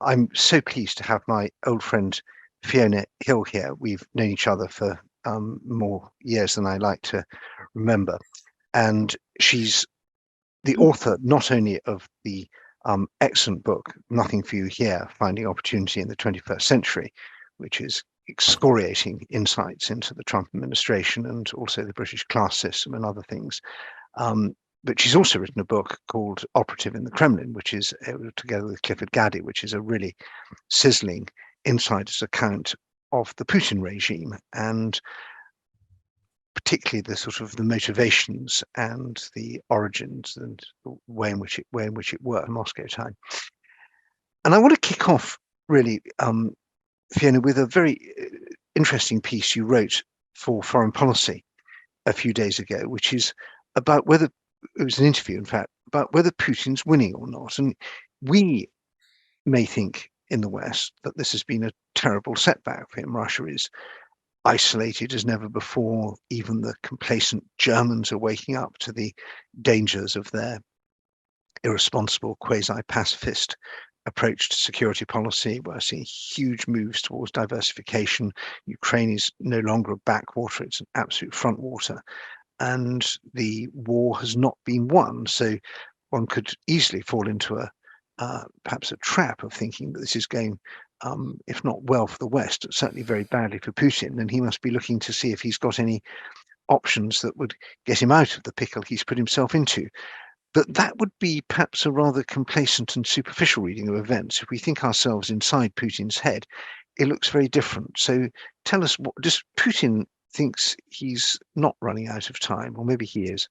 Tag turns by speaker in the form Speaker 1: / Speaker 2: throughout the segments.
Speaker 1: I'm so pleased to have my old friend Fiona Hill here. We've known each other for more years than I like to remember. And she's the author not only of the excellent book, Nothing for You Here, Finding Opportunity in the 21st Century, which is excoriating insights into the Trump administration and also the British class system and other things. But she's also written a book called Operative in the Kremlin, which is together with Clifford Gaddy, which is a really sizzling insider's account of the Putin regime, and particularly the sort of the motivations and the origins and the way in which it worked in Moscow time. And I want to kick off really, Fiona, with a very interesting piece you wrote for Foreign Policy a few days ago, which is about whether it was an interview, in fact, about whether Putin's winning or not. And we may think in the West that this has been a terrible setback for him. Russia is isolated as never before. Even the complacent Germans are waking up to the dangers of their irresponsible quasi-pacifist approach to security policy. We're seeing huge moves towards diversification. Ukraine is no longer a backwater, it's an absolute frontwater. And the war has not been won. So one could easily fall into perhaps a trap of thinking that this is going, if not well for the West, certainly very badly for Putin. And he must be looking to see if he's got any options that would get him out of the pickle he's put himself into. But that would be perhaps a rather complacent and superficial reading of events. If we think ourselves inside Putin's head, it looks very different. So tell us, what does Putin thinks he's not running out of time, or maybe he is?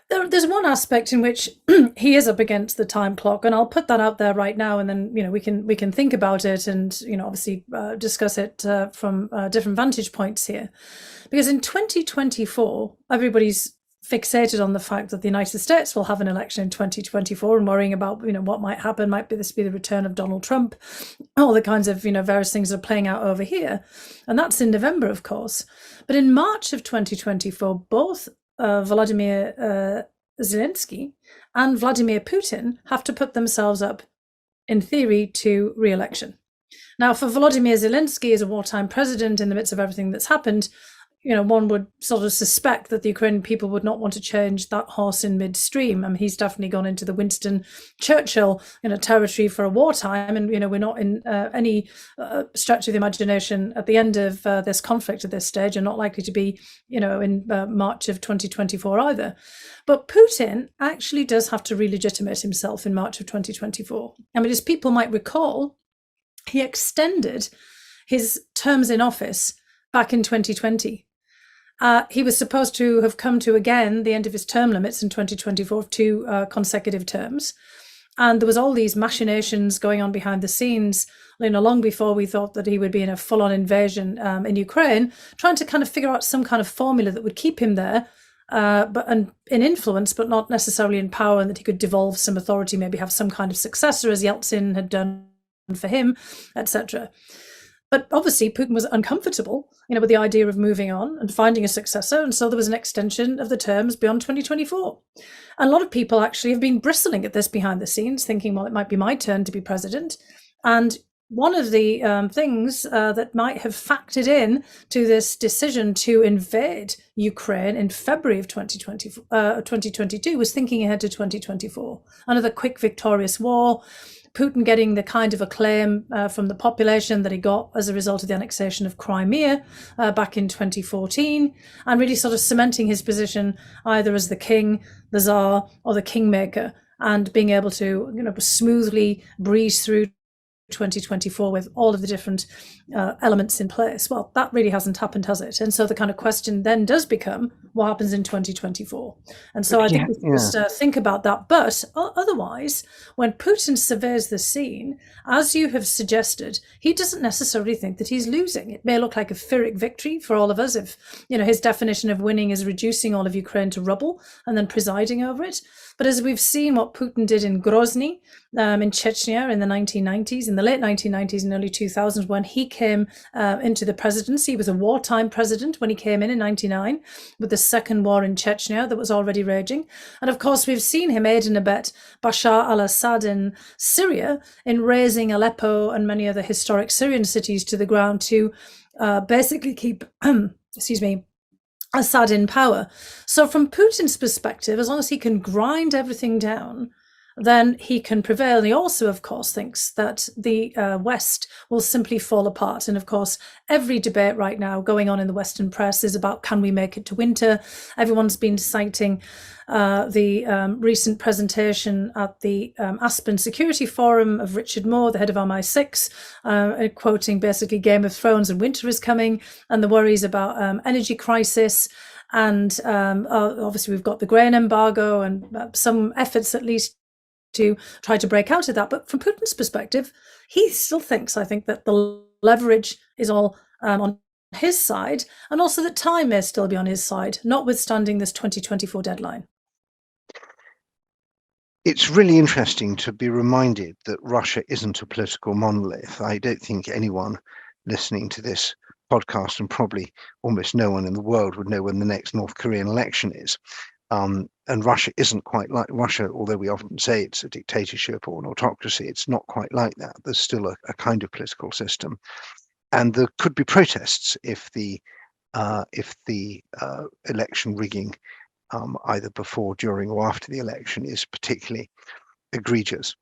Speaker 2: There's one aspect in which he is up against the time clock, and I'll put that out there right now, and then we can think about it, and obviously discuss it from different vantage points here, because in 2024 everybody's fixated on the fact that the United States will have an election in 2024 and worrying about what might happen. Might be this be the return of Donald Trump, all the kinds of various things that are playing out over here, and that's in November, of course. But in March of 2024, both Volodymyr Zelensky and Vladimir Putin have to put themselves up, in theory, to re-election. Now, for Volodymyr Zelensky, as a wartime president in the midst of everything that's happened, one would sort of suspect that the Ukrainian people would not want to change that horse in midstream. I mean, he's definitely gone into the Winston Churchill territory for a wartime, and we're not in any stretch of the imagination at the end of this conflict at this stage, and not likely to be in March of 2024 either. But Putin actually does have to re-legitimate himself in March of 2024. I mean, as people might recall, he extended his terms in office back in 2020. He was supposed to have come to, again, the end of his term limits in 2024 of 2 consecutive terms. And there was all these machinations going on behind the scenes, long before we thought that he would be in a full-on invasion in Ukraine, trying to kind of figure out some kind of formula that would keep him there, but in influence, but not necessarily in power, and that he could devolve some authority, maybe have some kind of successor, as Yeltsin had done for him, etc. But obviously, Putin was uncomfortable, with the idea of moving on and finding a successor. And so there was an extension of the terms beyond 2024. And a lot of people actually have been bristling at this behind the scenes, thinking, well, it might be my turn to be president. And one of the things that might have factored in to this decision to invade Ukraine in February of 2022 was thinking ahead to 2024. Another quick, victorious war. Putin getting the kind of acclaim from the population that he got as a result of the annexation of Crimea back in 2014, and really sort of cementing his position either as the king, the czar, or the kingmaker, and being able to smoothly breeze through 2024 with all of the different elements in place. Well, that really hasn't happened, has it? And so the kind of question then does become, what happens in 2024? And so I think we can just think about that. But otherwise, when Putin surveys the scene, as you have suggested, he doesn't necessarily think that he's losing. It may look like a Pyrrhic victory for all of us if his definition of winning is reducing all of Ukraine to rubble and then presiding over it. But as we've seen what Putin did in Grozny, in Chechnya in the 1990s, in the late 1990s and early 2000s, when he came into the presidency, he was a wartime president when he came in 99, with the second war in Chechnya that was already raging. And of course, we've seen him aid and abet Bashar al-Assad in Syria in razing Aleppo and many other historic Syrian cities to the ground to basically keep, Assad in power. So from Putin's perspective, as long as he can grind everything down, then he can prevail. And he also, of course, thinks that the West will simply fall apart. And of course, every debate right now going on in the Western press is about, can we make it to winter? Everyone's been citing the recent presentation at the Aspen Security Forum of Richard Moore, the head of MI6, quoting basically Game of Thrones and winter is coming, and the worries about energy crisis. And obviously we've got the grain embargo and some efforts at least to try to break out of that. But from Putin's perspective, he still thinks, I think, that the leverage is all on his side, and also that time may still be on his side, notwithstanding this 2024 deadline.
Speaker 1: It's really interesting to be reminded that Russia isn't a political monolith. I don't think anyone listening to this podcast, and probably almost no one in the world, would know when the next North Korean election is. And Russia isn't quite like Russia, although we often say it's a dictatorship or an autocracy. It's not quite like that. There's still a kind of political system, and there could be protests if the election rigging, either before, during, or after the election, is particularly egregious.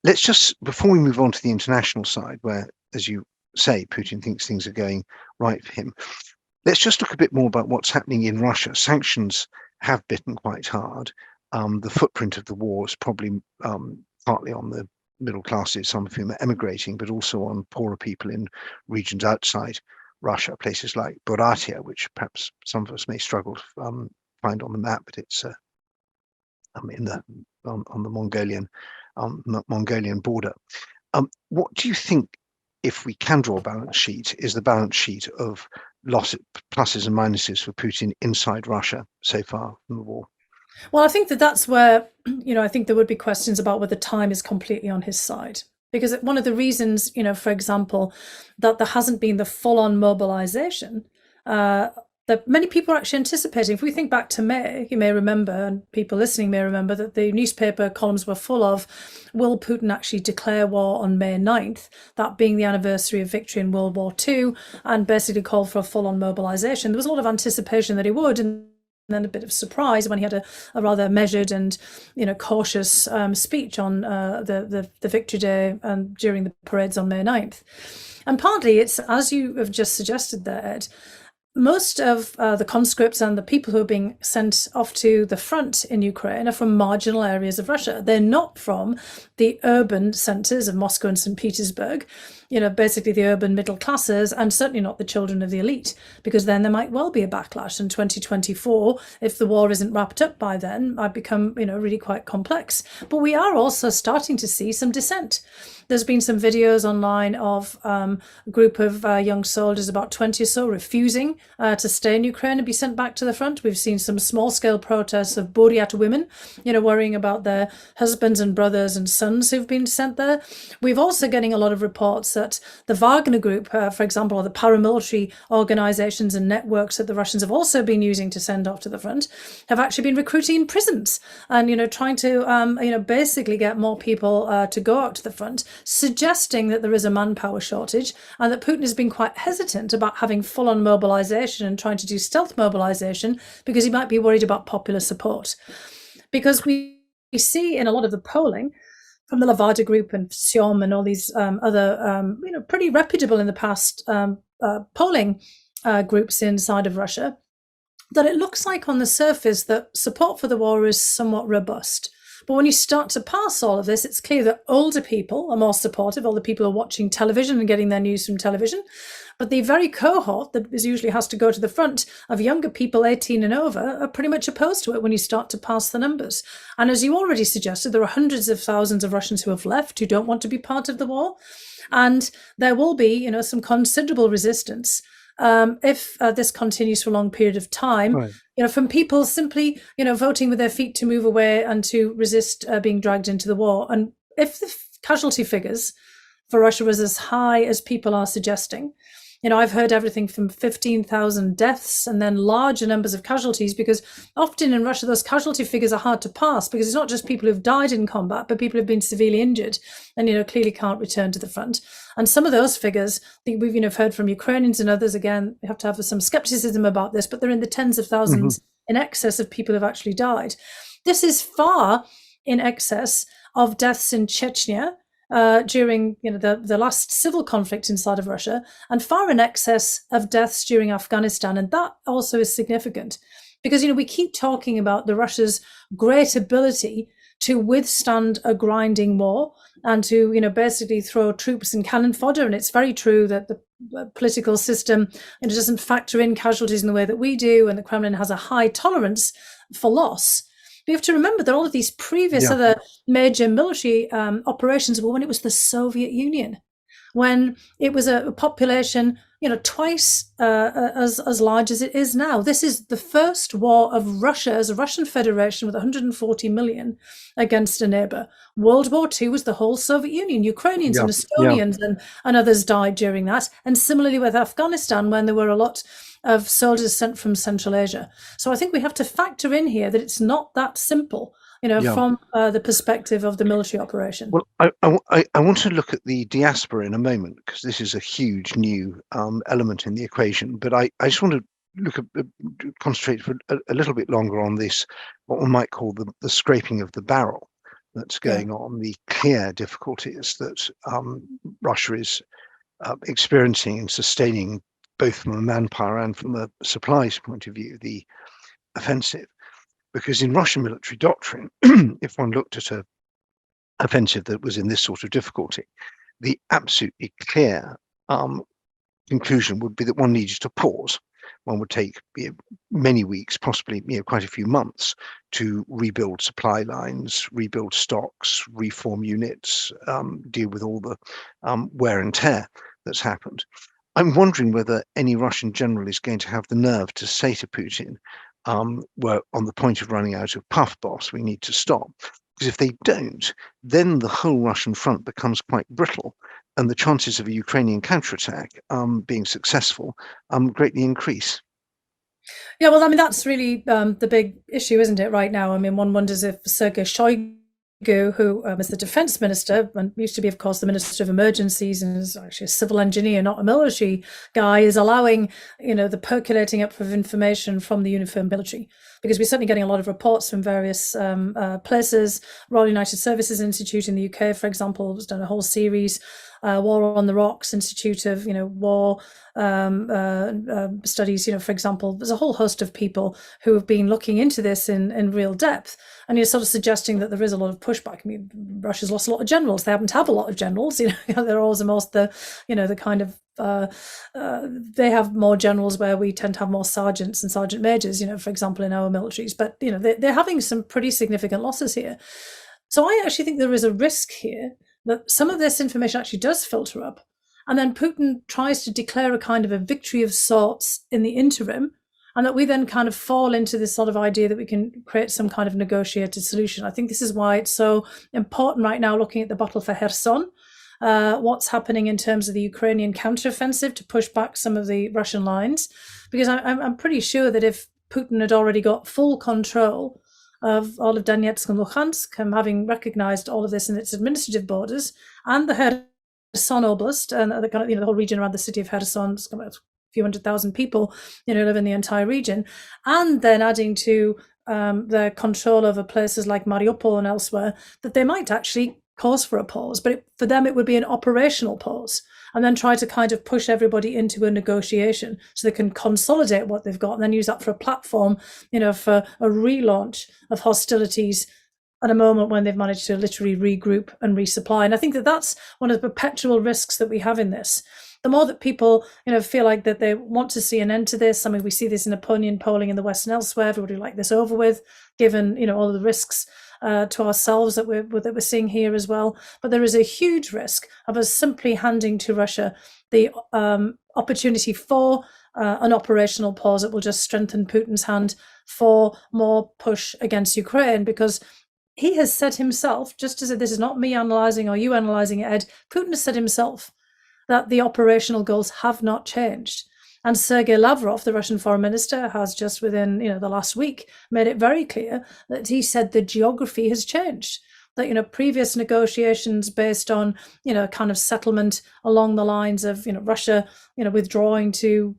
Speaker 1: Let's just, before we move on to the international side, where, as you say, Putin thinks things are going right for him, let's just look a bit more about what's happening in Russia. Sanctions have bitten quite hard. The footprint of the war is probably partly on the middle classes, some of whom are emigrating, but also on poorer people in regions outside Russia, places like Buryatia, which perhaps some of us may struggle to find on the map, but it's on the Mongolian border. What do you think, if we can draw a balance sheet, is the balance sheet of pluses and minuses for Putin inside Russia so far in the war?
Speaker 2: Well, I think that's where, I think there would be questions about whether time is completely on his side. Because one of the reasons, for example, that there hasn't been the full-on mobilization that many people are actually anticipating. If we think back to May, you may remember, and people listening may remember, that the newspaper columns were full of, will Putin actually declare war on May 9th, that being the anniversary of victory in World War II, and basically call for a full-on mobilization. There was a lot of anticipation that he would, and then a bit of surprise when he had a rather measured and cautious speech on the Victory Day and during the parades on May 9th. And partly it's, as you have just suggested there, Ed, most of the conscripts and the people who are being sent off to the front in Ukraine are from marginal areas of Russia. They're not from the urban centres of Moscow and St. Petersburg, basically the urban middle classes, and certainly not the children of the elite, because then there might well be a backlash in 2024 if the war isn't wrapped up by then. Might become, really quite complex. But we are also starting to see some dissent. There's been some videos online of a group of young soldiers, about 20 or so, refusing to stay in Ukraine and be sent back to the front. We've seen some small-scale protests of Buryat women, worrying about their husbands and brothers and sons who've been sent there. We've also getting a lot of reports that the Wagner Group, for example, or the paramilitary organizations and networks that the Russians have also been using to send off to the front, have actually been recruiting in prisons and, trying to, basically get more people to go out to the front, suggesting that there is a manpower shortage and that Putin has been quite hesitant about having full-on mobilization and trying to do stealth mobilization because he might be worried about popular support. Because we see in a lot of the polling from the Levada Group and Xiom and all these other, pretty reputable in the past polling groups inside of Russia, that it looks like on the surface that support for the war is somewhat robust. But when you start to parse all of this, it's clear that older people are more supportive. Older people are watching television and getting their news from television. But the very cohort that usually has to go to the front of younger people 18 and over are pretty much opposed to it when you start to parse the numbers. And as you already suggested, there are hundreds of thousands of Russians who have left, who don't want to be part of the war. And there will be, some considerable resistance if this continues for a long period of time,
Speaker 1: Right.
Speaker 2: From people simply, voting with their feet to move away and to resist being dragged into the war. And if the casualty figures for Russia was as high as people are suggesting, I've heard everything from 15,000 deaths and then larger numbers of casualties, because often in Russia, those casualty figures are hard to pass, because it's not just people who've died in combat, but people who've been severely injured and, clearly can't return to the front. And some of those figures we've heard from Ukrainians and others, again, we have to have some skepticism about this, but they're in the tens of thousands in excess of people who've actually died. This is far in excess of deaths in Chechnya, during the last civil conflict inside of Russia, and far in excess of deaths during Afghanistan. And that also is significant, because we keep talking about the Russia's great ability to withstand a grinding war and to basically throw troops and cannon fodder. And it's very true that the political system doesn't factor in casualties in the way that we do, and the Kremlin has a high tolerance for loss. We have to remember that all of these previous other major military operations were when it was the Soviet Union, when it was a population, twice as large as it is now. This is the first war of Russia as a Russian federation with 140 million against a neighbor. World War II was the whole Soviet Union. Ukrainians and Estonians and others died during that. And similarly with Afghanistan, when there were a lot of soldiers sent from Central Asia. So I think we have to factor in here that it's not that simple, from the perspective of the military operation.
Speaker 1: Well, I want to look at the diaspora in a moment, because this is a huge new element in the equation. But I just want to concentrate for a little bit longer on this, what one might call the scraping of the barrel that's going on, the clear difficulties that Russia is experiencing and sustaining, both from a manpower and from a supplies point of view, the offensive. Because in Russian military doctrine, if one looked at an offensive that was in this sort of difficulty, the absolutely clear conclusion would be that one needed to pause. One would take many weeks, possibly quite a few months, to rebuild supply lines, rebuild stocks, reform units, deal with all the wear and tear that's happened. I'm wondering whether any Russian general is going to have the nerve to say to Putin, we're on the point of running out of puff, boss, we need to stop. Because if they don't, then the whole Russian front becomes quite brittle, and the chances of a Ukrainian counterattack being successful greatly increase.
Speaker 2: Yeah, well, I mean, that's really the big issue, isn't it, right now? I mean, one wonders if Sergei Shoigu, who is the defense minister and used to be, of course, the minister of emergencies, and is actually a civil engineer, not a military guy, is allowing, the percolating up of information from the uniformed military. Because we're certainly getting a lot of reports from various places. Royal United Services Institute in the UK, for example, has done a whole series. War on the Rocks Institute of war studies, for example. There's a whole host of people who have been looking into this in real depth, and you're sort of suggesting that there is a lot of pushback. I mean, Russia's lost a lot of generals. They happen to have a lot of generals. They're always the kind of they have more generals, where we tend to have more sergeants and sergeant majors, for example, in our militaries. But they're having some pretty significant losses here. So I actually think there is a risk here that some of this information actually does filter up, and then Putin tries to declare a kind of a victory of sorts in the interim, and that we then kind of fall into this sort of idea that we can create some kind of negotiated solution. I think this is why it's so important right now, looking at the battle for Kherson, what's happening in terms of the Ukrainian counteroffensive to push back some of the Russian lines, because I'm pretty sure that if Putin had already got full control of all of Donetsk and Luhansk, having recognized all of this in its administrative borders, and the Kherson Oblast, and the kind of the whole region around the city of Kherson, it's about a few 100,000 people, live in the entire region, and then adding to their control over places like Mariupol and elsewhere, that they might actually cause for a pause. But for them, it would be an operational pause, and then try to kind of push everybody into a negotiation so they can consolidate what they've got, and then use that for a platform, for a relaunch of hostilities at a moment when they've managed to literally regroup and resupply. And I think that that's one of the perpetual risks that we have in this. The more that people, feel like that they want to see an end to this. I mean, we see this in opinion polling in the West and elsewhere. Everybody would like this over with, given, all of the risks to ourselves that we're seeing here as well. But there is a huge risk of us simply handing to Russia the opportunity for an operational pause that will just strengthen Putin's hand for more push against Ukraine, because he has said himself, just as this is not me analysing or you analysing it, Ed, Putin has said himself that the operational goals have not changed. And Sergei Lavrov, the Russian foreign minister, has just within the last week made it very clear that he said the geography has changed. That previous negotiations based on kind of settlement along the lines of Russia withdrawing to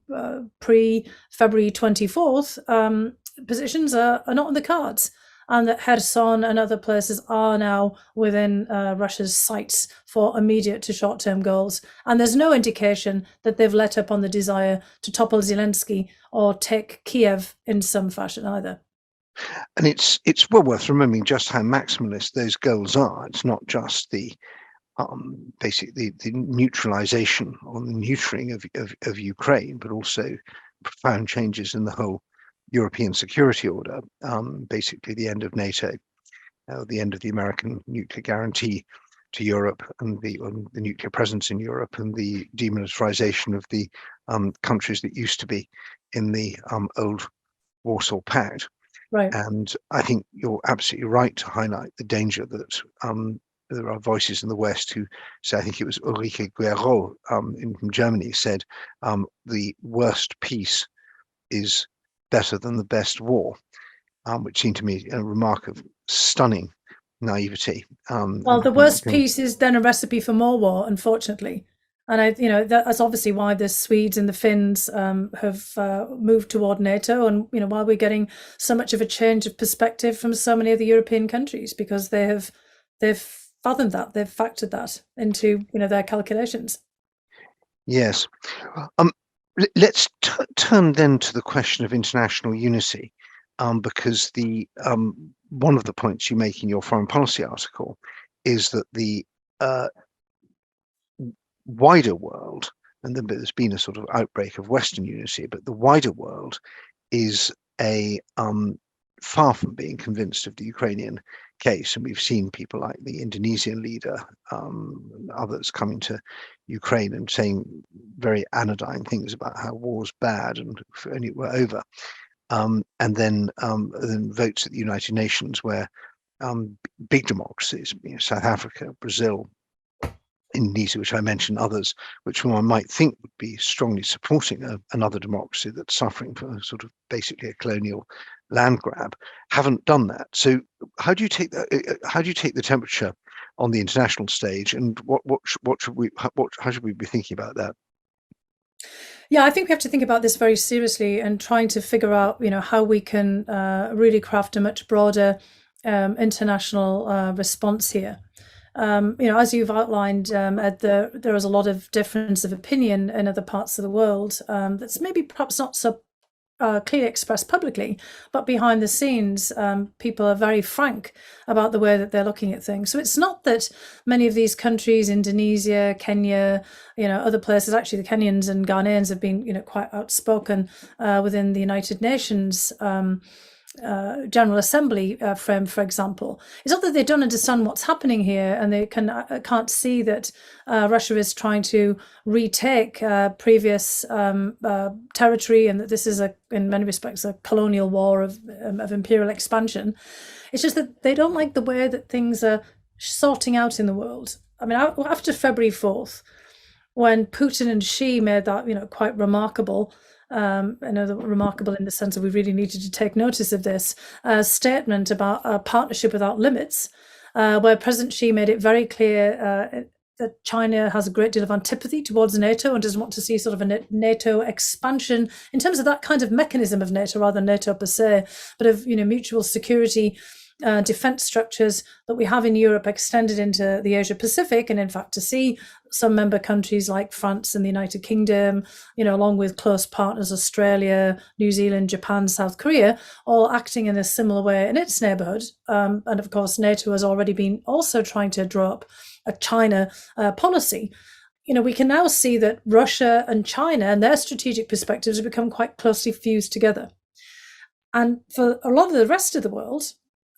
Speaker 2: pre-February 24th positions are not on the cards, and that Kherson and other places are now within Russia's sights for immediate to short-term goals. And there's no indication that they've let up on the desire to topple Zelensky or take Kiev in some fashion either.
Speaker 1: And it's well worth remembering just how maximalist those goals are. It's not just the basically the neutralization or the neutering of Ukraine, but also profound changes in the whole European security order. Basically, the end of NATO, the end of the American nuclear guarantee to Europe, and the nuclear presence in Europe, and the demilitarization of the countries that used to be in the old Warsaw Pact.
Speaker 2: Right.
Speaker 1: And I think you're absolutely right to highlight the danger that there are voices in the West who say, I think it was Ulrike Guerrero from Germany said, the worst peace is better than the best war, which seemed to me a remark of stunning naivety.
Speaker 2: Well, the worst peace is then a recipe for more war, unfortunately. And that's obviously why the Swedes and the Finns have moved toward NATO, and why we're getting so much of a change of perspective from so many of the European countries, because they've fathomed that, they've factored that into their calculations.
Speaker 1: Yes. Let's turn then to the question of international unity, because the one of the points you make in your foreign policy article is that the wider world, and there's been a sort of outbreak of Western unity, but the wider world is far from being convinced of the Ukrainian case. And we've seen people like the Indonesian leader, others coming to Ukraine and saying very anodyne things about how war's bad and if only it were over. And then votes at the United Nations where big democracies, South Africa, Brazil, Indonesia, which I mentioned, others, which one might think would be strongly supporting another democracy that's suffering for sort of basically a colonial land grab, haven't done that. So how do you take that? How do you take the temperature on the international stage, and how should we be thinking about that?
Speaker 2: Yeah, I think we have to think about this very seriously and trying to figure out, how we can really craft a much broader international response here. As you've outlined, Ed, there is a lot of difference of opinion in other parts of the world that's maybe perhaps not so clearly expressed publicly, but behind the scenes, people are very frank about the way that they're looking at things. So it's not that many of these countries, Indonesia, Kenya, other places, actually the Kenyans and Ghanaians have been, quite outspoken within the United Nations General Assembly frame, for example. It's not that they don't understand what's happening here, and they can't see that Russia is trying to retake previous territory, and that this is in many respects a colonial war of imperial expansion. It's just that they don't like the way that things are sorting out in the world. I mean, after February 4th, when Putin and Xi made that quite remarkable, remarkable in the sense that we really needed to take notice of this statement about a partnership without limits, where President Xi made it very clear that China has a great deal of antipathy towards NATO and doesn't want to see sort of a NATO expansion in terms of that kind of mechanism of NATO, rather than NATO per se, but of mutual security defense structures that we have in Europe extended into the Asia Pacific, and in fact to see some member countries like France and the United Kingdom, along with close partners Australia, New Zealand, Japan, South Korea, all acting in a similar way in its neighbourhood. And of course NATO has already been also trying to draw up a China policy. We can now see that Russia and China and their strategic perspectives have become quite closely fused together. And for a lot of the rest of the world,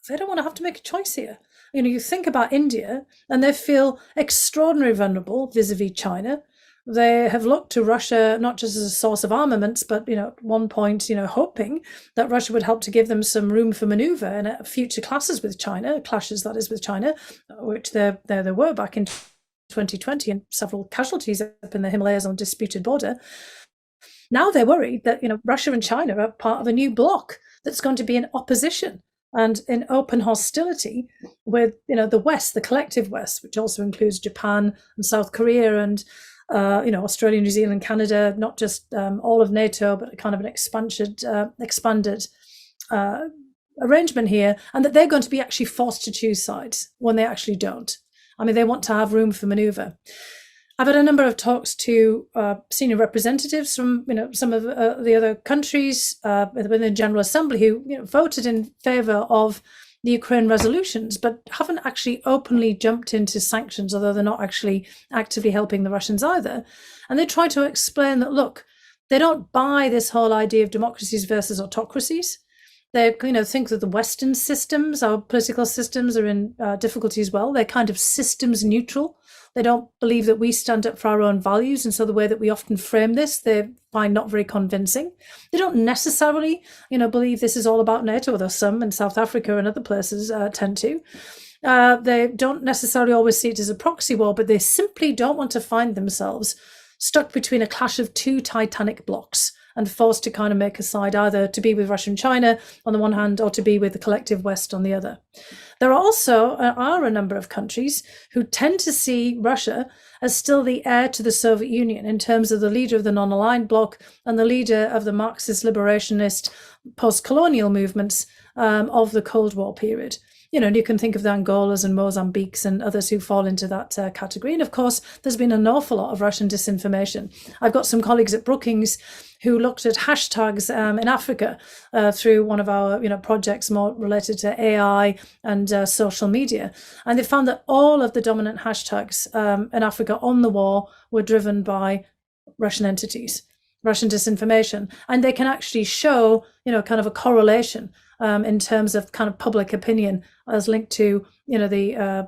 Speaker 2: they don't want to have to make a choice here. You think about India, and they feel extraordinarily vulnerable vis-a-vis China. they have looked to Russia not just as a source of armaments, but at one point, hoping that Russia would help to give them some room for maneuver in future clashes with China, which there were back in 2020, and several casualties up in the Himalayas on a disputed border. Now they're worried that Russia and China are part of a new bloc that's going to be in opposition and in open hostility with the West, the collective West, which also includes Japan and South Korea and Australia, New Zealand, Canada, not just all of NATO, but kind of an expanded arrangement here, and that they're going to be actually forced to choose sides when they actually don't. I mean, they want to have room for maneuver. I've had a number of talks to senior representatives from some of the other countries within the General Assembly who voted in favour of the Ukraine resolutions, but haven't actually openly jumped into sanctions, although they're not actually actively helping the Russians either. And they try to explain that, look, they don't buy this whole idea of democracies versus autocracies. They think that the Western systems, our political systems, are in difficulty as well. They're kind of systems neutral. They don't believe that we stand up for our own values. And so the way that we often frame this, they find not very convincing. They don't necessarily, believe this is all about NATO, although some in South Africa and other places tend to. They don't necessarily always see it as a proxy war, but they simply don't want to find themselves stuck between a clash of two titanic blocks and forced to kind of make a side, either to be with Russia and China on the one hand or to be with the collective West on the other. There are also a number of countries who tend to see Russia as still the heir to the Soviet Union in terms of the leader of the non-aligned bloc and the leader of the Marxist liberationist post-colonial movements of the Cold War period. You can think of the Angolas and Mozambiques and others who fall into that category. And of course, there's been an awful lot of Russian disinformation. I've got some colleagues at Brookings who looked at hashtags in Africa through one of our projects more related to AI and social media. And they found that all of the dominant hashtags in Africa on the war were driven by Russian entities, Russian disinformation. And they can actually show, kind of a correlation in terms of kind of public opinion as linked to the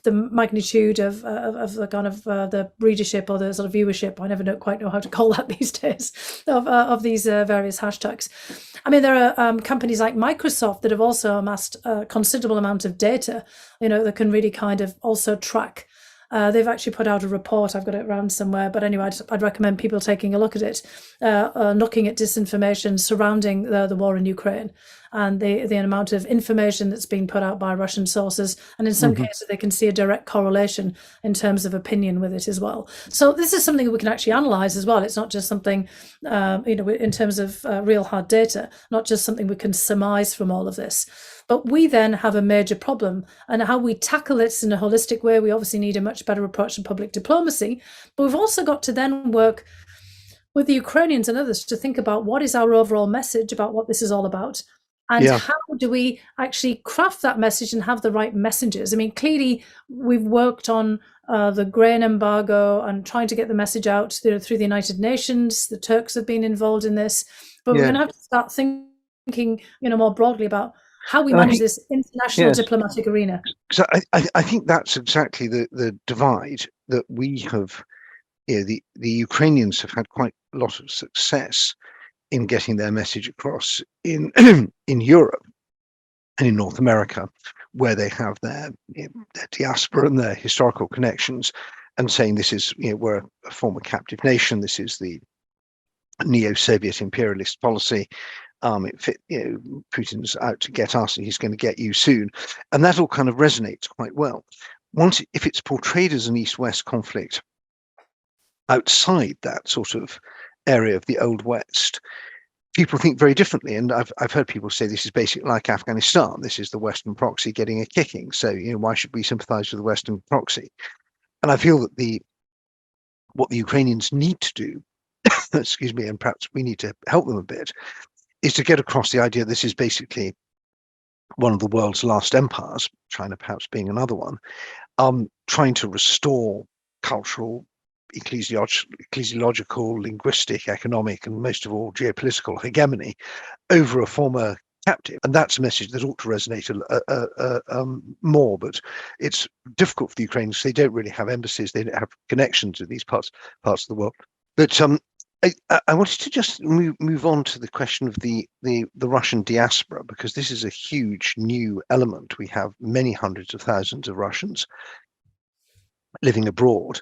Speaker 2: magnitude of the kind of the readership or the sort of viewership. I never quite know how to call that these days of these various hashtags. I mean, there are companies like Microsoft that have also amassed a considerable amount of data, that can really kind of also track. They've actually put out a report. I've got it around somewhere. But anyway, I'd recommend people taking a look at it, looking at disinformation surrounding the war in Ukraine and the amount of information that's being put out by Russian sources. And in some cases, they can see a direct correlation in terms of opinion with it as well. So this is something that we can actually analyze as well. It's not just something, in terms of real hard data, not just something we can surmise from all of this. But we then have a major problem, and how we tackle this in a holistic way, we obviously need a much better approach to public diplomacy. But we've also got to then work with the Ukrainians and others to think about what is our overall message about what this is all about. And how do we actually craft that message and have the right messengers? I mean, clearly, we've worked on the grain embargo and trying to get the message out through the United Nations. The Turks have been involved in this. But we're going to have to start thinking, more broadly about how we manage this international diplomatic arena.
Speaker 1: So I think that's exactly the divide that we have. The Ukrainians have had quite a lot of success in getting their message across in Europe and in North America, where they have their diaspora and their historical connections, and saying this is we're a former captive nation. This is the neo-Soviet imperialist policy. Putin's out to get us, and he's going to get you soon, and that all kind of resonates quite well. If it's portrayed as an East-West conflict outside that sort of area of the Old West, people think very differently. And I've heard people say this is basically like Afghanistan. This is the Western proxy getting a kicking. So why should we sympathise with the Western proxy? And I feel that what the Ukrainians need to do, excuse me, and perhaps we need to help them a bit, is to get across the idea this is basically one of the world's last empires, China perhaps being another one, trying to restore cultural, ecclesiological, linguistic, economic, and most of all geopolitical hegemony over a former captive, and that's a message that ought to resonate more. But it's difficult for the Ukrainians. They don't really have embassies. They don't have connections with these parts of the world. But I wanted to just move on to the question of the Russian diaspora, because this is a huge new element. We have many hundreds of thousands of Russians living abroad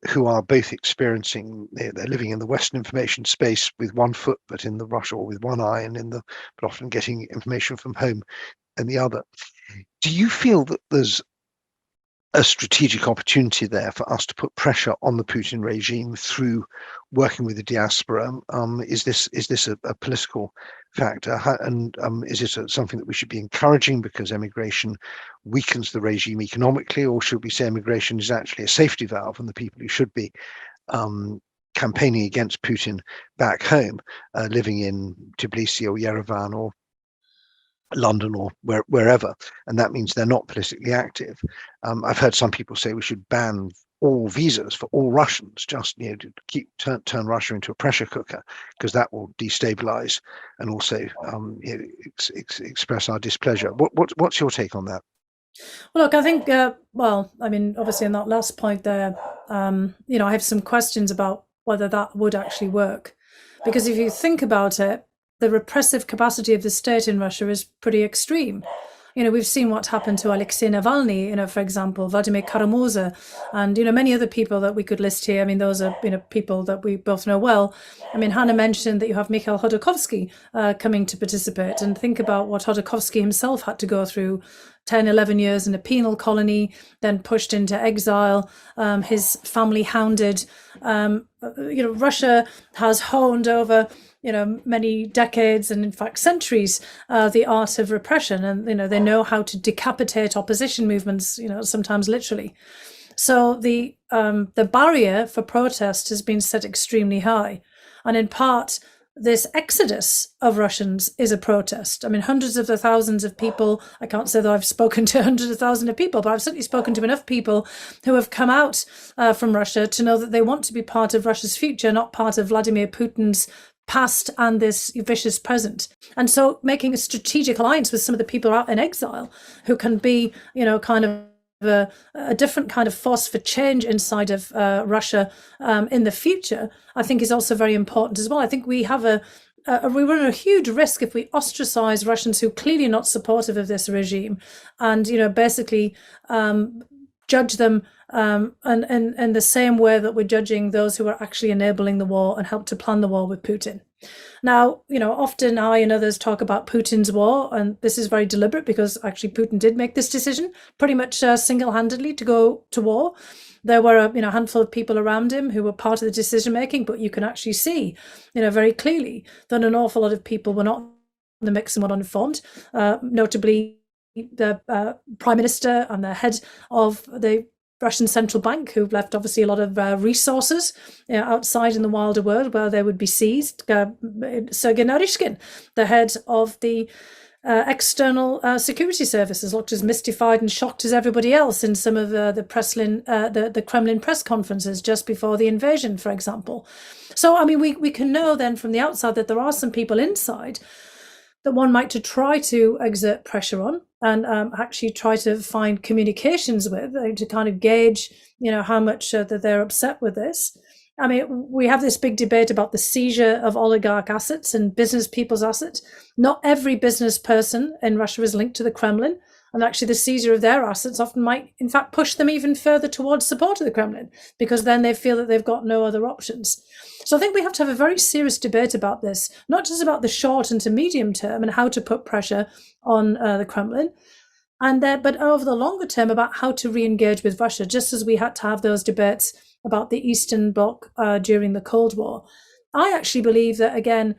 Speaker 1: who are both experiencing, they're living in the Western information space with one foot, but in the Russia, or with one eye, and but often getting information from home and the other. Do you feel that there's a strategic opportunity there for us to put pressure on the Putin regime through working with the diaspora? Is this a political factor, and is it something that we should be encouraging because emigration weakens the regime economically, or should we say emigration is actually a safety valve, and the people who should be campaigning against Putin back home, living in Tbilisi or Yerevan or London or wherever, and that means they're not politically active. I've heard some people say we should ban all visas for all Russians, just to turn Russia into a pressure cooker, because that will destabilize and also express our displeasure. What's your take on that?
Speaker 2: Well, look, I think, I mean, obviously in that last point there, I have some questions about whether that would actually work, because if you think about it, the repressive capacity of the state in Russia is pretty extreme. We've seen what's happened to Alexei Navalny, for example, Vladimir Karamurza, and, many other people that we could list here. I mean, those are, people that we both know well. I mean, Hannah mentioned that you have Mikhail Hodorkovsky coming to participate, and think about what Hodorkovsky himself had to go through. 10, 11 years in a penal colony, then pushed into exile, his family hounded. Russia has honed over many decades, and in fact centuries, the art of repression, and they know how to decapitate opposition movements, sometimes literally. So the barrier for protest has been set extremely high, and in part this exodus of Russians is a protest. I mean, hundreds of thousands of people, I can't say that I've spoken to hundreds of thousands of people, but I've certainly spoken to enough people who have come out from Russia to know that they want to be part of Russia's future, not part of Vladimir Putin's past and this vicious present. And so making a strategic alliance with some of the people out in exile who can be, kind of a different kind of force for change inside of Russia in the future, I think is also very important as well. I think we have we run a huge risk if we ostracize Russians who clearly are not supportive of this regime, and basically judge them in the same way that we're judging those who are actually enabling the war and help to plan the war with Putin. Now, often I and others talk about Putin's war, and this is very deliberate because actually Putin did make this decision pretty much single-handedly to go to war. There were a handful of people around him who were part of the decision making, but you can actually see, very clearly that an awful lot of people were not in the mix and were uninformed, notably the Prime Minister and the head of the Russian central bank, who've left obviously a lot of resources outside in the wilder world where they would be seized. Sergei Naryshkin, the head of the external security services, looked as mystified and shocked as everybody else in some of the Kremlin press conferences just before the invasion, for example. So, I mean, we can know then from the outside that there are some people inside that one might to try to exert pressure on and actually try to find communications with, to kind of gauge, how much that they're upset with this. I mean, we have this big debate about the seizure of oligarch assets and business people's assets. Not every business person in Russia is linked to the Kremlin, and actually the seizure of their assets often might, in fact, push them even further towards support of the Kremlin, because then they feel that they've got no other options. So I think we have to have a very serious debate about this, not just about the short and to medium term and how to put pressure on the Kremlin, but over the longer term about how to re-engage with Russia, just as we had to have those debates about the Eastern Bloc during the Cold War. I actually believe that, again,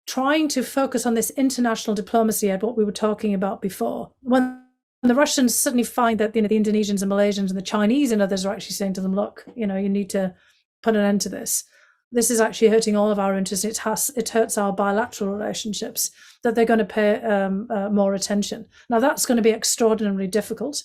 Speaker 2: trying to focus on this international diplomacy and what we were talking about before, when the Russians suddenly find that the Indonesians and Malaysians and the Chinese and others are actually saying to them, look, you need to put an end to this. This is actually hurting all of our interests. It hurts our bilateral relationships, that they're going to pay more attention. Now, that's going to be extraordinarily difficult.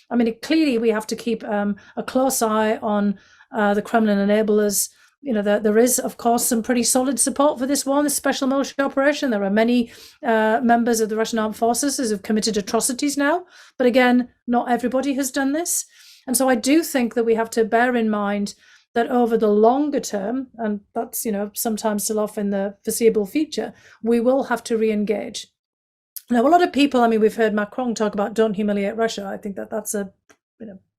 Speaker 2: I mean, clearly we have to keep a close eye on the Kremlin enablers, there is, of course, some pretty solid support for this war, this special military operation. There are many members of the Russian armed forces who have committed atrocities now. But again, not everybody has done this. And so I do think that we have to bear in mind that over the longer term, and that's, sometimes still off in the foreseeable future, we will have to re-engage. Now, a lot of people, we've heard Macron talk about don't humiliate Russia. I think that's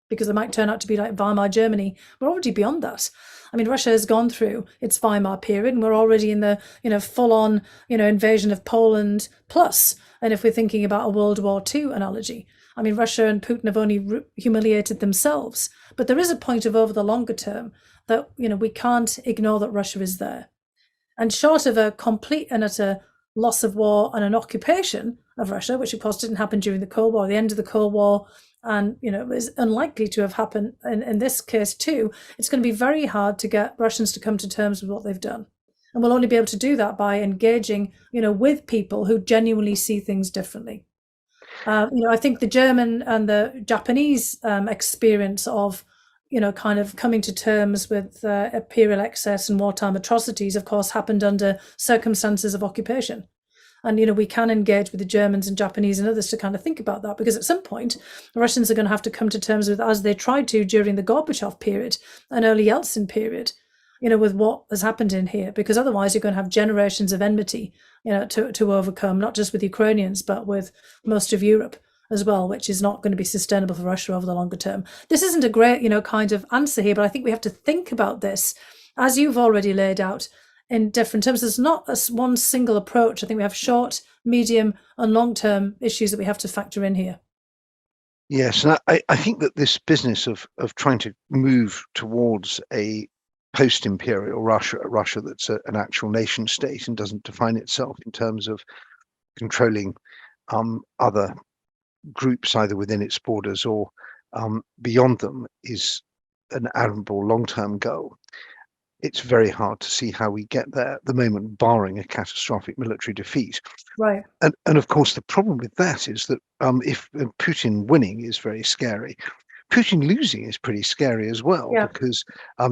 Speaker 2: because it might turn out to be like Weimar Germany. We're already beyond that. Russia has gone through its Weimar period, and we're already in the, full-on, invasion of Poland plus. And if we're thinking about a World War II analogy, Russia and Putin have only humiliated themselves. But there is a point of over the longer term that, we can't ignore that Russia is there. And short of a complete and utter loss of war and an occupation of Russia, which of course didn't happen during the Cold War, the end of the Cold War, and is unlikely to have happened in this case too, it's going to be very hard to get Russians to come to terms with what they've done. And we'll only be able to do that by engaging, with people who genuinely see things differently. I think the German and the Japanese experience of, kind of coming to terms with imperial excess and wartime atrocities, of course, happened under circumstances of occupation. And, we can engage with the Germans and Japanese and others to kind of think about that, because at some point, the Russians are going to have to come to terms with, as they tried to during the Gorbachev period and early Yeltsin period, with what has happened in here, because otherwise you're going to have generations of enmity, to overcome, not just with Ukrainians, but with most of Europe as well, which is not going to be sustainable for Russia over the longer term. This isn't a great, kind of answer here, but I think we have to think about this, as you've already laid out, in different terms. There's not one single approach. I think we have short, medium, and long-term issues that we have to factor in here.
Speaker 1: Yes, and I think that this business of trying to move towards a post-imperial Russia that's an actual nation state and doesn't define itself in terms of controlling other groups either within its borders or beyond them, is an admirable long-term goal. It's very hard to see how we get there at the moment, barring a catastrophic military defeat.
Speaker 2: Right.
Speaker 1: And of course, the problem with that is that if Putin winning is very scary, Putin losing is pretty scary as well, because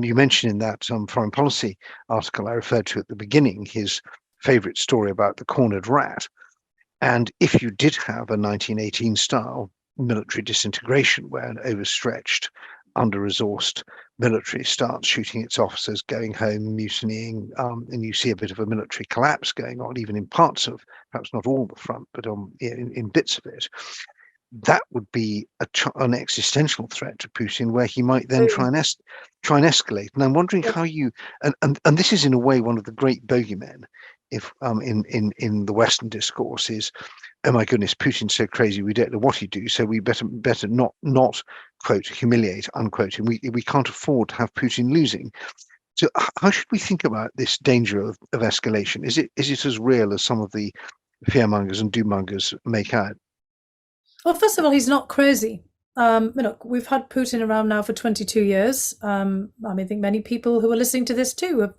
Speaker 1: you mentioned in that foreign policy article I referred to at the beginning, his favorite story about the cornered rat. And if you did have a 1918 style military disintegration where an overstretched, under-resourced military starts shooting its officers, going home, mutinying, and you see a bit of a military collapse going on, even in parts of, perhaps not all the front, but in bits of it, that would be an existential threat to Putin, where he might then try and escalate. And I'm wondering how you, and this is in a way one of the great bogeymen, if in the Western discourse is, oh my goodness, Putin's so crazy, we don't know what he'd do, so we better not quote humiliate unquote him. We can't afford to have Putin losing. So how should we think about this danger of escalation? Is it as real as some of the fearmongers and doom-mongers make out?
Speaker 2: Well, first of all, he's not crazy. Look, we've had Putin around now for 22 years. I think many people who are listening to this too have,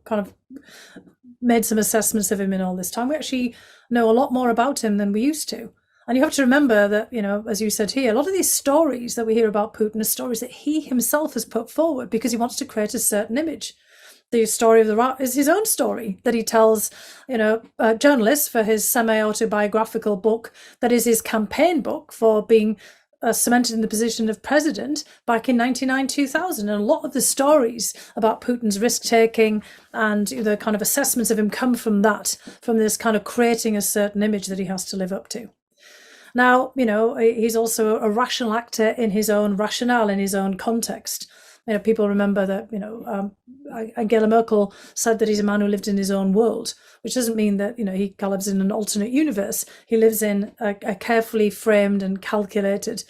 Speaker 2: kind of made some assessments of him in all this time. We actually know a lot more about him than we used to. And you have to remember that, as you said here, a lot of these stories that we hear about Putin are stories that he himself has put forward because he wants to create a certain image. The story of the rat is his own story that he tells, journalists for his semi-autobiographical book that is his campaign book for being cemented in the position of president back in 1999-2000. And a lot of the stories about Putin's risk-taking and the kind of assessments of him come from this kind of creating a certain image that he has to live up to. Now, he's also a rational actor in his own rationale, in his own context. People remember that, Angela Merkel said that he's a man who lived in his own world, which doesn't mean that, he lives in an alternate universe. He lives in a carefully framed and calculated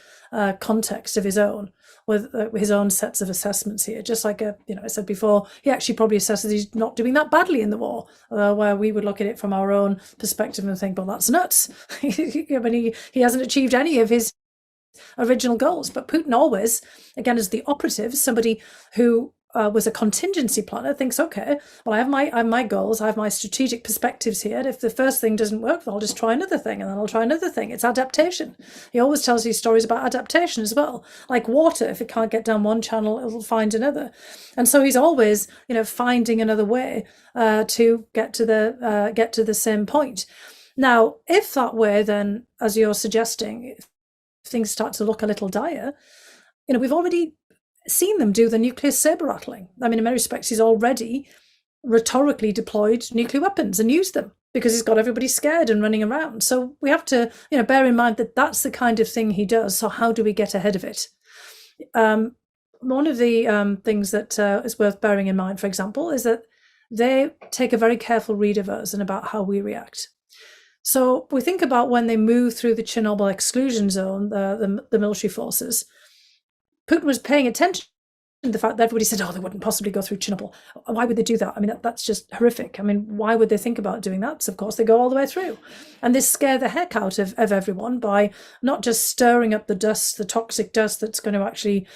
Speaker 2: context of his own, with his own sets of assessments here. Just like, I said before, he actually probably assesses he's not doing that badly in the war, where we would look at it from our own perspective and think, well, that's nuts. He hasn't achieved any of his original goals. But Putin always, again, as the operative, somebody who was a contingency planner, thinks, okay, well, I have my goals, I have my strategic perspectives here. And if the first thing doesn't work, then I'll just try another thing, and then I'll try another thing. It's adaptation. He always tells these stories about adaptation as well. Like water, if it can't get down one channel, it'll find another. And so he's always, finding another way to get to the same point. Now, if that way, then, as you're suggesting, if things start to look a little dire, we've already seen them do the nuclear saber rattling. I mean, in many respects, he's already rhetorically deployed nuclear weapons and used them because he's got everybody scared and running around. So we have to, bear in mind that that's the kind of thing he does. So how do we get ahead of it? One of the things that is worth bearing in mind, for example, is that they take a very careful read of us and about how we react. So we think about when they move through the Chernobyl exclusion zone, the military forces, Putin was paying attention to the fact that everybody said, they wouldn't possibly go through Chernobyl. Why would they do that? I mean, that's just horrific. I mean, why would they think about doing that? So, of course, they go all the way through. And they scare the heck out of everyone by not just stirring up the dust, the toxic dust that's going to actually,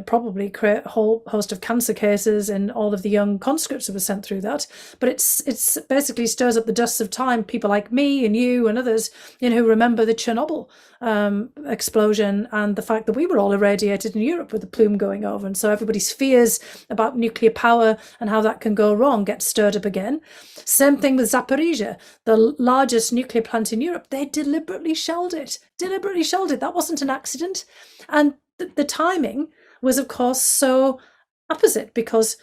Speaker 2: probably create a whole host of cancer cases in all of the young conscripts who were sent through that. But it's basically stirs up the dust of time, people like me and you and others, who remember the Chernobyl explosion and the fact that we were all irradiated in Europe with the plume going over. And so everybody's fears about nuclear power and how that can go wrong get stirred up again. Same thing with Zaporizhia, the largest nuclear plant in Europe. They deliberately shelled it. That wasn't an accident. And the timing was, of course, so opposite, because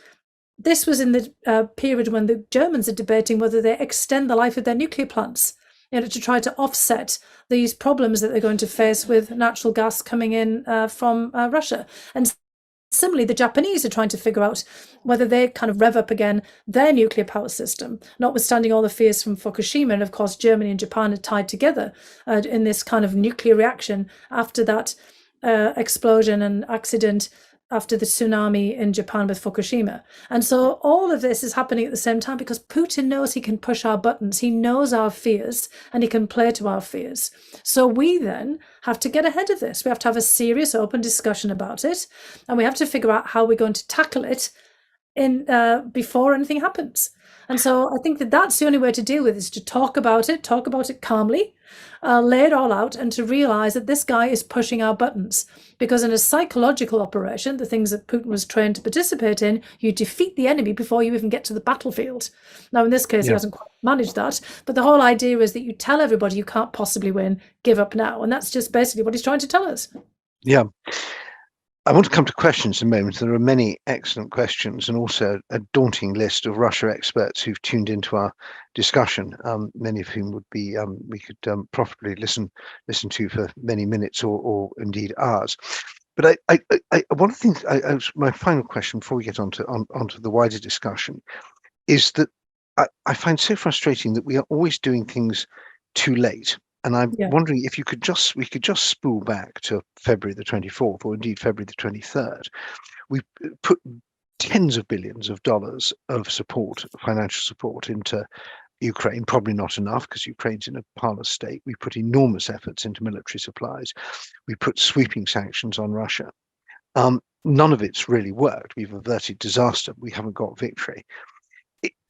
Speaker 2: this was in the period when the Germans are debating whether they extend the life of their nuclear plants, to try to offset these problems that they're going to face with natural gas coming in from Russia. And similarly, the Japanese are trying to figure out whether they kind of rev up again their nuclear power system, notwithstanding all the fears from Fukushima. And of course, Germany and Japan are tied together in this kind of nuclear reaction after that explosion and accident after the tsunami in Japan with Fukushima. And so all of this is happening at the same time because Putin knows he can push our buttons. He knows our fears and he can play to our fears. So we then have to get ahead of this. We have to have a serious, open discussion about it. And we have to figure out how we're going to tackle it before anything happens. And so I think that that's the only way to deal with it, is to talk about it calmly, lay it all out, and to realize that this guy is pushing our buttons. Because in a psychological operation, the things that Putin was trained to participate in, you defeat the enemy before you even get to the battlefield. Now, in this case, he hasn't quite managed that. But the whole idea is that you tell everybody you can't possibly win, give up now. And that's just basically what he's trying to tell us.
Speaker 1: Yeah. I want to come to questions in a moment. There are many excellent questions and also a daunting list of Russia experts who've tuned into our discussion, many of whom would be we could profitably listen to for many minutes or indeed hours. But one of the things, my final question before we get onto the wider discussion, is that I find so frustrating that we are always doing things too late. And I'm wondering if we could just spool back to February the 24th, or indeed February the 23rd. We put tens of billions of dollars of support, financial support, into Ukraine. Probably not enough, because Ukraine's in a parlous state. We put enormous efforts into military supplies. We put sweeping sanctions on Russia. None of it's really worked. We've averted disaster. We haven't got victory.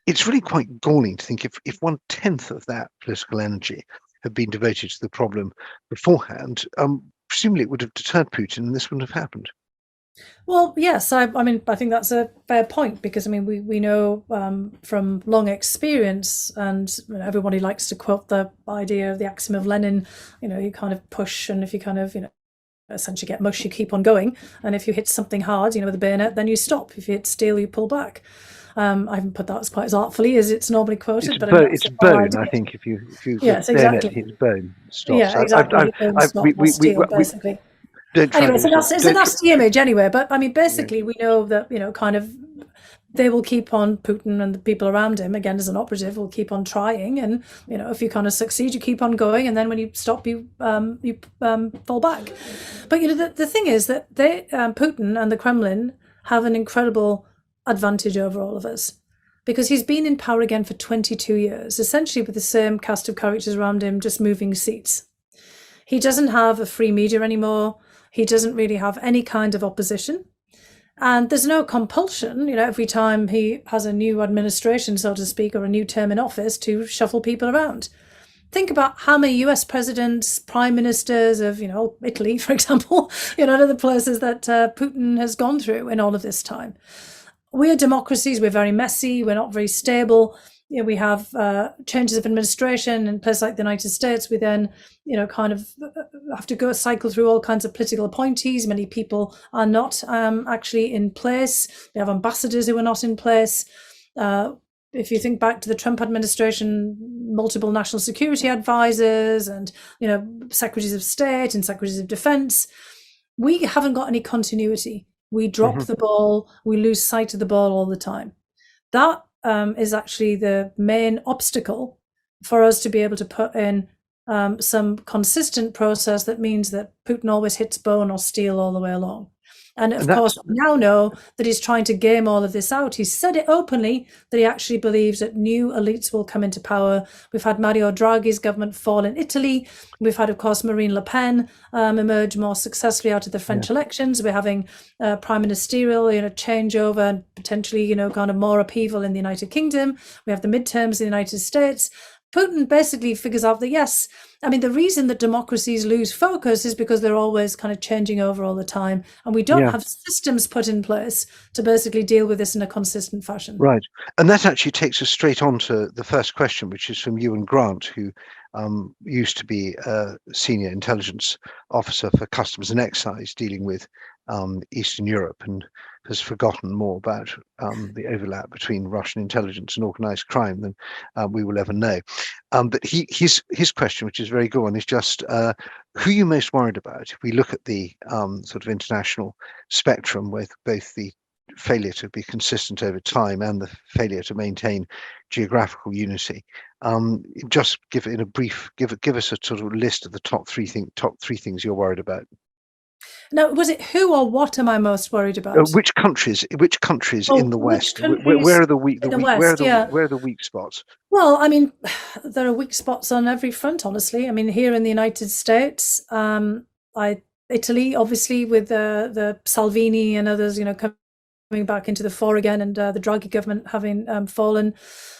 Speaker 1: It's really quite galling to think if 1/10 of that political energy had been devoted to the problem beforehand, presumably it would have deterred Putin and this wouldn't have happened.
Speaker 2: Well, yes, I mean, I think that's a fair point, because I mean, we know from long experience, and everybody likes to quote the idea of the axiom of Lenin, you kind of push, and if you kind of, essentially get mush, you keep on going. And if you hit something hard, with a bayonet, then you stop. If you hit steel, you pull back. I haven't put that as quite as artfully as it's normally quoted, but it's
Speaker 1: bone. I think if you
Speaker 2: yes, exactly,
Speaker 1: hits bone, stops.
Speaker 2: Yeah, exactly. Basically. Anyway, so it's a nasty image anyway. But I mean, basically, we know that kind of they will keep on, Putin and the people around him, again as an operative, will keep on trying, and if you kind of succeed, you keep on going, and then when you stop, you fall back. But the thing is that Putin and the Kremlin have an incredible advantage over all of us, because he's been in power again for 22 years, essentially with the same cast of characters around him, just moving seats. He doesn't have a free media anymore. He doesn't really have any kind of opposition. And there's no compulsion, every time he has a new administration, so to speak, or a new term in office, to shuffle people around. Think about how many US presidents, prime ministers of, Italy, for example, other places that Putin has gone through in all of this time. We're democracies, we're very messy, we're not very stable. We have changes of administration in places like the United States. We then, kind of have to go cycle through all kinds of political appointees. Many people are not actually in place. We have ambassadors who are not in place. If you think back to the Trump administration, multiple national security advisors and, secretaries of state and secretaries of defense, we haven't got any continuity. We drop the ball, we lose sight of the ball all the time. That is actually the main obstacle for us to be able to put in some consistent process that means that Putin always hits bone or steel all the way along. And of course, we now know that he's trying to game all of this out. He's said it openly that he actually believes that new elites will come into power. We've had Mario Draghi's government fall in Italy. We've had, of course, Marine Le Pen emerge more successfully out of the French elections. We're having prime ministerial, changeover and potentially, kind of more upheaval in the United Kingdom. We have the midterms in the United States. Putin basically figures out that, yes, the reason that democracies lose focus is because they're always kind of changing over all the time. And we don't have systems put in place to basically deal with this in a consistent fashion.
Speaker 1: Right. And that actually takes us straight on to the first question, which is from Ewan Grant, who used to be a senior intelligence officer for customs and excise dealing with Eastern Europe, and has forgotten more about the overlap between Russian intelligence and organized crime than we will ever know. But his question, which is very good one, is just who are you most worried about if we look at the sort of international spectrum with both the failure to be consistent over time and the failure to maintain geographical unity. Just give it in a brief, give us a sort of list of the top three things you're worried about.
Speaker 2: Now, was it who or what am I most worried about?
Speaker 1: Which countries in the West? Where are the weak spots?
Speaker 2: Well, there are weak spots on every front, honestly. Here in the United States, Italy, obviously, with the Salvini and others, coming back into the fore again, and the Draghi government having fallen.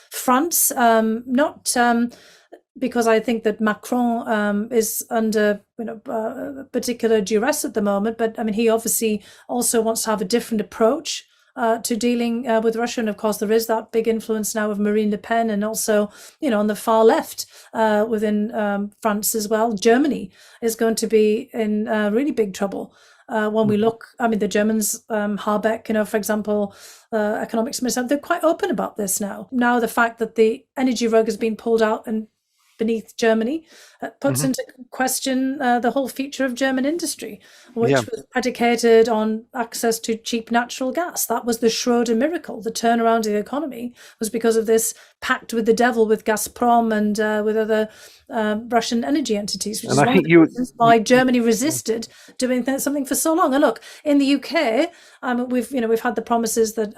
Speaker 2: France, not because I think that Macron is under particular duress at the moment, but he obviously also wants to have a different approach to dealing with Russia. And of course, there is that big influence now of Marine Le Pen, and also, on the far left within France as well. Germany is going to be in really big trouble. When we look, the Germans, Habeck, for example, economics minister, they're quite open about this now. Now the fact that the energy rug has been pulled out and beneath Germany puts into question the whole future of German industry, which was predicated on access to cheap natural gas. That was the Schroeder miracle. The turnaround of the economy was because of this pact with the devil with Gazprom and with other Russian energy entities, which is one of the reasons why Germany resisted doing something for so long. And look, in the UK, we've had the promises that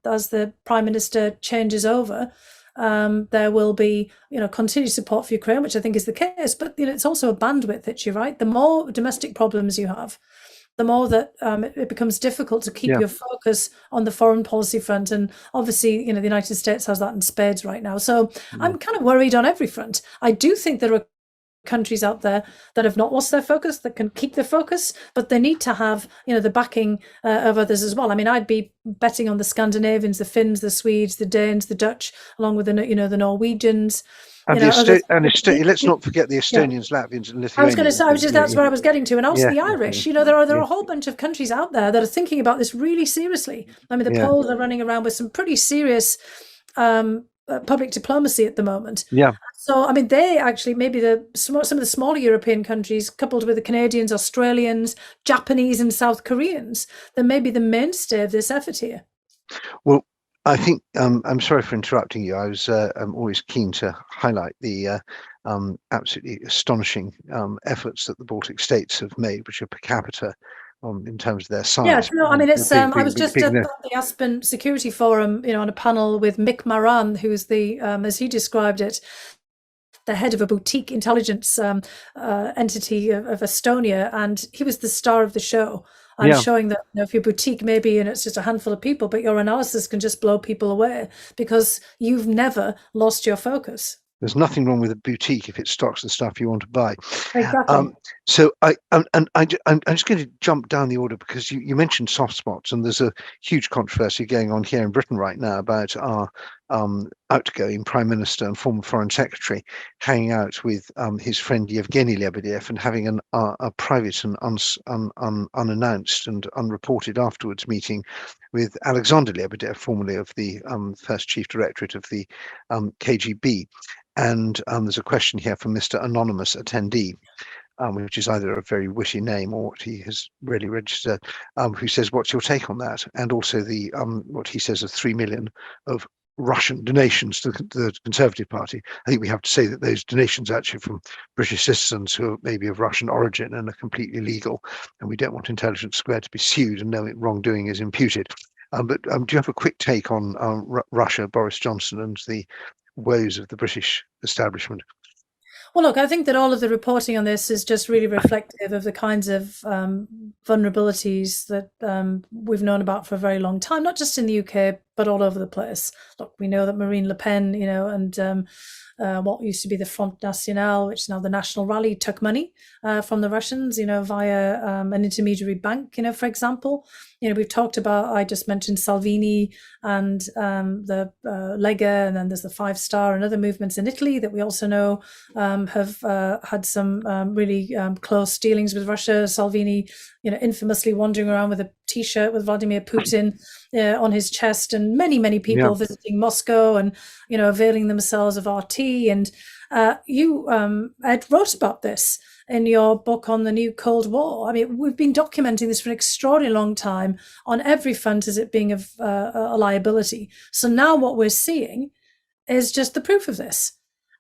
Speaker 2: as the Prime Minister changes over, there will be, continued support for Ukraine, which I think is the case. But it's also a bandwidth issue, right? The more domestic problems you have, the more that it becomes difficult to keep your focus on the foreign policy front. And obviously, the United States has that in spades right now. So I'm kind of worried on every front. I do think there are countries out there that have not lost their focus, that can keep their focus, but they need to have, the backing of others as well. I'd be betting on the Scandinavians, the Finns, the Swedes, the Danes, the Dutch, along with the Norwegians.
Speaker 1: And let's not forget the Estonians, Latvians, and Lithuanians.
Speaker 2: I was going to say, that's where I was getting to, and also the Irish. There are a whole bunch of countries out there that are thinking about this really seriously. The Poles are running around with some pretty serious public diplomacy at the moment. So they actually, maybe some of the smaller European countries, coupled with the Canadians, Australians, Japanese, and South Koreans, then maybe the mainstay of this effort here.
Speaker 1: Well, I think I'm sorry for interrupting you. I'm always keen to highlight the absolutely astonishing efforts that the Baltic states have made, which are per capita in terms of their size.
Speaker 2: It's. I was just at the Aspen Security Forum, on a panel with Mick Maran, who's the, as he described it, the head of a boutique intelligence entity of Estonia, and he was the star of the show. and
Speaker 1: Yeah.
Speaker 2: showing that if your boutique maybe and it's just a handful of people, but your analysis can just blow people away because you've never lost your focus.
Speaker 1: There's nothing wrong with a boutique if it stocks the stuff you want to buy.
Speaker 2: Exactly.
Speaker 1: So I'm just going to jump down the order because you mentioned soft spots, and there's a huge controversy going on here in Britain right now about our outgoing Prime Minister and former Foreign Secretary hanging out with his friend Yevgeny Lebedev and having a private and unannounced and unreported afterwards meeting with Alexander Lebedev, formerly of the first Chief Directorate of the KGB. And there's a question here from Mr. Anonymous Attendee, which is either a very witty name or what he has really registered, who says, what's your take on that? And also the what he says of 3 million of Russian donations to the Conservative Party. I think we have to say that those donations are actually from British citizens who are maybe of Russian origin and are completely legal, and we don't want Intelligence Squared to be sued and no wrongdoing is imputed. But do you have a quick take on Russia, Boris Johnson, and the woes of the British establishment?
Speaker 2: Well, look, I think that all of the reporting on this is just really reflective of the kinds of vulnerabilities that we've known about for a very long time, not just in the UK, but all over the place. Look, we know that Marine Le Pen, and what used to be the Front National, which is now the National Rally, took money from the Russians, via an intermediary bank, for example. We've talked about, I just mentioned Salvini and the Lega, and then there's the Five Star and other movements in Italy that we also know have had some really close dealings with Russia. Salvini, infamously wandering around with a T-shirt with Vladimir Putin on his chest, and many people visiting Moscow and availing themselves of RT. And you, Ed, wrote about this in your book on the new Cold War. I mean, we've been documenting this for an extraordinarily long time on every front as it being a liability. So now what we're seeing is just the proof of this.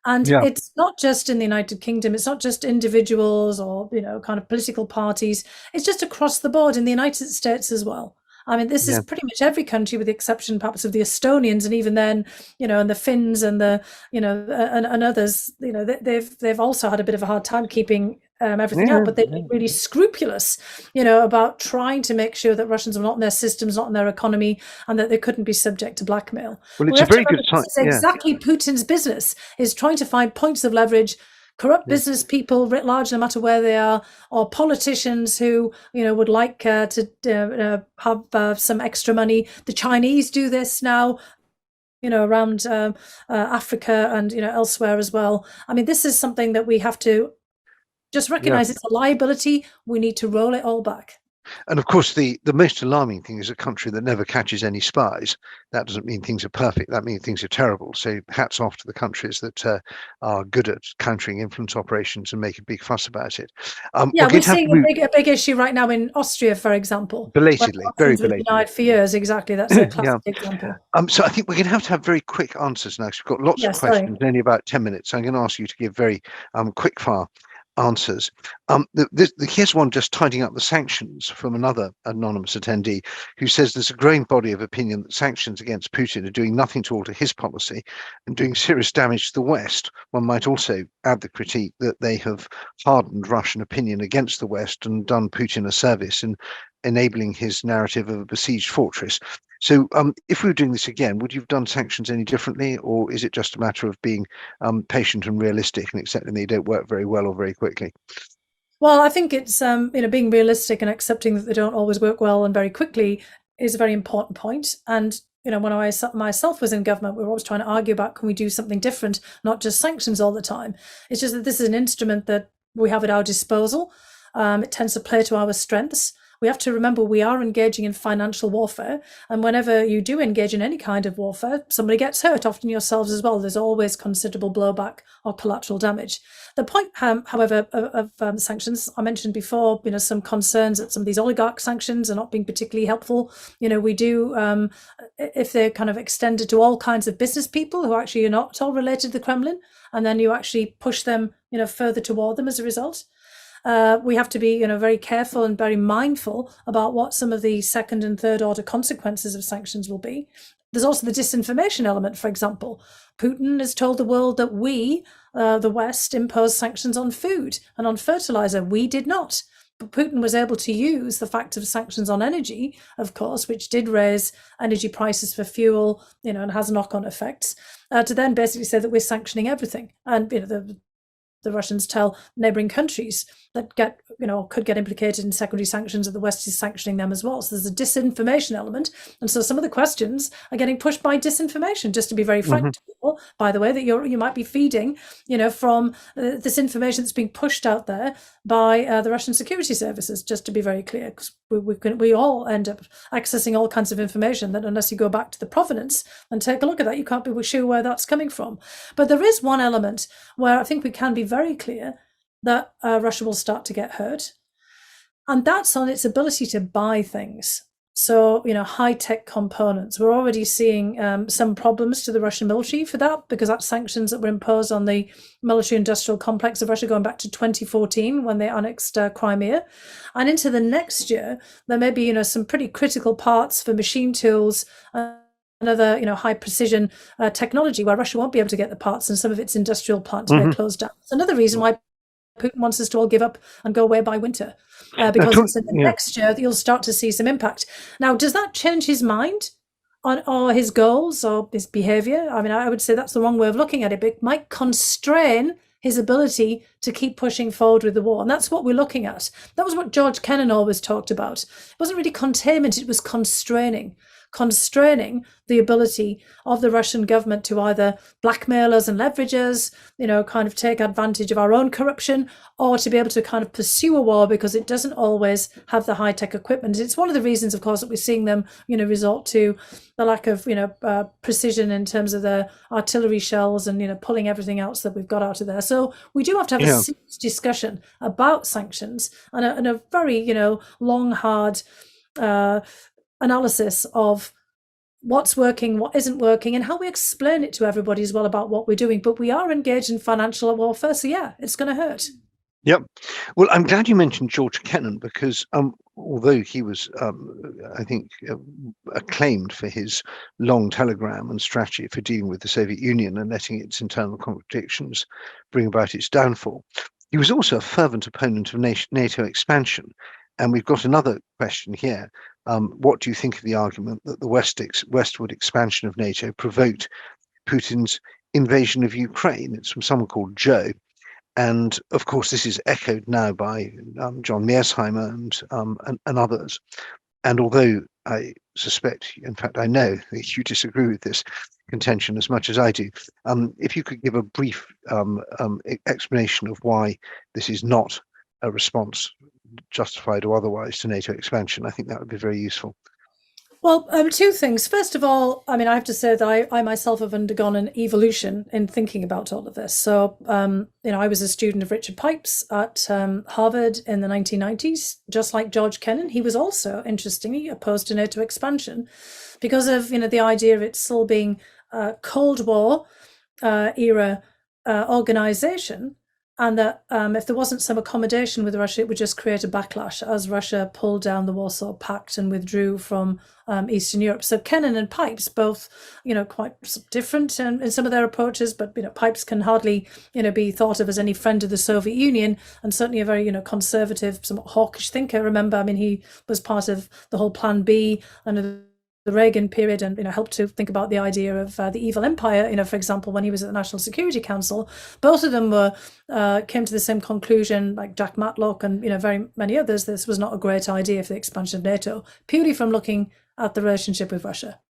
Speaker 2: And it's not just in the United Kingdom, it's not just individuals or, kind of political parties. It's just across the board in the United States as well. I mean, this is pretty much every country with the exception perhaps of the Estonians, and even then, and the Finns and the, and others, they've also had a bit of a hard time keeping everything up, but they've been really scrupulous, about trying to make sure that Russians were not in their systems, not in their economy, and that they couldn't be subject to blackmail.
Speaker 1: Well, it's a very good sign.
Speaker 2: It's exactly Putin's business, is trying to find points of leverage, corrupt business people writ large, no matter where they are, or politicians who would like to have some extra money. The Chinese do this now, around Africa and elsewhere as well. I mean, this is something that we have to just recognize. It's a liability. We need to roll it all back.
Speaker 1: And of course, the most alarming thing is a country that never catches any spies. That doesn't mean things are perfect. That means things are terrible. So hats off to the countries that are good at countering influence operations and make a big fuss about it.
Speaker 2: We're seeing a big issue right now in Austria, for example.
Speaker 1: Belatedly, very belatedly.
Speaker 2: Denied for years, exactly. That's a classic example.
Speaker 1: So I think we're going to have very quick answers now. So we've got lots of questions, only about 10 minutes. So I'm going to ask you to give very quick fire answers. Here's one just tidying up the sanctions from another anonymous attendee who says there's a growing body of opinion that sanctions against Putin are doing nothing to alter his policy and doing serious damage to the West. One might also add the critique that they have hardened Russian opinion against the West and done Putin a service in enabling his narrative of a besieged fortress. So if we were doing this again, would you have done sanctions any differently, or is it just a matter of being patient and realistic and accepting they don't work very well or very quickly?
Speaker 2: Well, I think it's being realistic and accepting that they don't always work well and very quickly is a very important point. And when I myself was in government, we were always trying to argue about, can we do something different, not just sanctions all the time. It's just that this is an instrument that we have at our disposal. It tends to play to our strengths. We have to remember we are engaging in financial warfare, and whenever you do engage in any kind of warfare, somebody gets hurt, often yourselves as well. There's always considerable blowback or collateral damage. The point, however, of sanctions, I mentioned before, some concerns that some of these oligarch sanctions are not being particularly helpful. We do, if they're kind of extended to all kinds of business people who actually are not at all related to the Kremlin, and then you actually push them, further toward them as a result. We have to be, very careful and very mindful about what some of the second and third order consequences of sanctions will be. There's also the disinformation element, for example. Putin has told the world that we, the West, imposed sanctions on food and on fertilizer. We did not. Putin was able to use the fact of sanctions on energy, of course, which did raise energy prices for fuel, and has knock-on effects, to then basically say that we're sanctioning everything. And the Russians tell neighboring countries that could get implicated in secondary sanctions, that the West is sanctioning them as well. So there's a disinformation element. And so some of the questions are getting pushed by disinformation, just to be very frank to people, by the way, that you might be feeding, from this information that's being pushed out there by the Russian security services, just to be very clear, because we all end up accessing all kinds of information that, unless you go back to the provenance and take a look at that, you can't be sure where that's coming from. But there is one element where I think we can be very clear that Russia will start to get hurt, and that's on its ability to buy things. So, high-tech components. We're already seeing some problems to the Russian military for that, because that's sanctions that were imposed on the military-industrial complex of Russia going back to 2014 when they annexed Crimea. And into the next year, there may be, some pretty critical parts for machine tools, another, high precision technology where Russia won't be able to get the parts, and some of its industrial plants may close down. It's another reason why Putin wants us to all give up and go away by winter, because it's in the next year that you'll start to see some impact. Now, does that change his mind or his goals or his behavior? I mean, I would say that's the wrong way of looking at it, but it might constrain his ability to keep pushing forward with the war. And that's what we're looking at. That was what George Kennan always talked about. It wasn't really containment, it was constraining the ability of the Russian government to either blackmail us and leverage us, kind of take advantage of our own corruption, or to be able to kind of pursue a war because it doesn't always have the high-tech equipment. It's one of the reasons, of course, that we're seeing them, resort to the lack of, precision in terms of their artillery shells and, pulling everything else that we've got out of there. So we do have to have a serious discussion about sanctions and a very, long, hard analysis of what's working, what isn't working, and how we explain it to everybody as well about what we're doing. But we are engaged in financial warfare, so it's going to hurt.
Speaker 1: Yep. Well, I'm glad you mentioned George Kennan, because although he was, I think, acclaimed for his long telegram and strategy for dealing with the Soviet Union and letting its internal contradictions bring about its downfall, he was also a fervent opponent of NATO expansion. And we've got another question here. What do you think of the argument that the Westward expansion of NATO provoked Putin's invasion of Ukraine? It's from someone called Joe. And of course, this is echoed now by John Mearsheimer and others. And although I suspect, in fact, I know that you disagree with this contention as much as I do, if you could give a brief explanation of why this is not a response, justified or otherwise, to NATO expansion, I think that would be very useful.
Speaker 2: Well, two things. First of all, I mean, I have to say that I myself have undergone an evolution in thinking about all of this. So, I was a student of Richard Pipes at Harvard in the 1990s, just like George Kennan. He was also, interestingly, opposed to NATO expansion because of, the idea of it still being Cold War era organization. And that if there wasn't some accommodation with Russia, it would just create a backlash as Russia pulled down the Warsaw Pact and withdrew from Eastern Europe. So Kennan and Pipes both, quite different in some of their approaches, but, Pipes can hardly, be thought of as any friend of the Soviet Union, and certainly a very, conservative, somewhat hawkish thinker. Remember, I mean, he was part of the whole Plan B under the Reagan period, and helped to think about the idea of the evil empire. For example, when he was at the National Security Council, both of them came to the same conclusion, like Jack Matlock and very many others. This was not a great idea for the expansion of NATO, purely from looking at the relationship with Russia.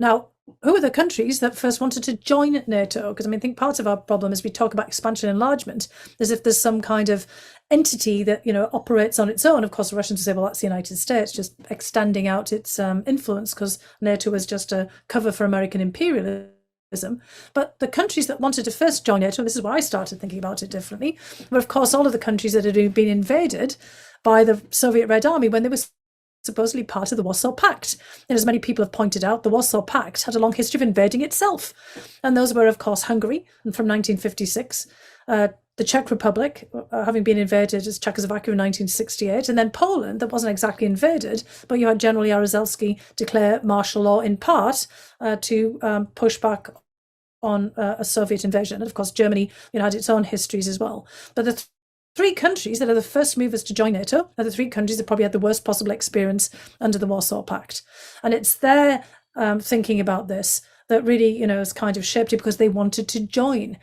Speaker 2: Now, who are the countries that first wanted to join NATO? Because I think part of our problem is we talk about expansion and enlargement as if there's some kind of entity that operates on its own. Of course, the Russians say, well, that's the United States just extending out its influence, because NATO was just a cover for American imperialism. But the countries that wanted to first join NATO, and this is where I started thinking about it differently, were of course all of the countries that had been invaded by the Soviet Red Army when they were supposedly part of the Warsaw Pact. And as many people have pointed out, the Warsaw Pact had a long history of invading itself. And those were, of course, Hungary, and from 1956, the Czech Republic, having been invaded as Czechoslovakia in 1968, and then Poland, that wasn't exactly invaded, but you had General Jaruzelski declare martial law in part to push back on a Soviet invasion. And of course, Germany had its own histories as well. But the three countries that are the first movers to join NATO are the three countries that probably had the worst possible experience under the Warsaw Pact. And it's their thinking about this that really, has kind of shaped it, because they wanted to join.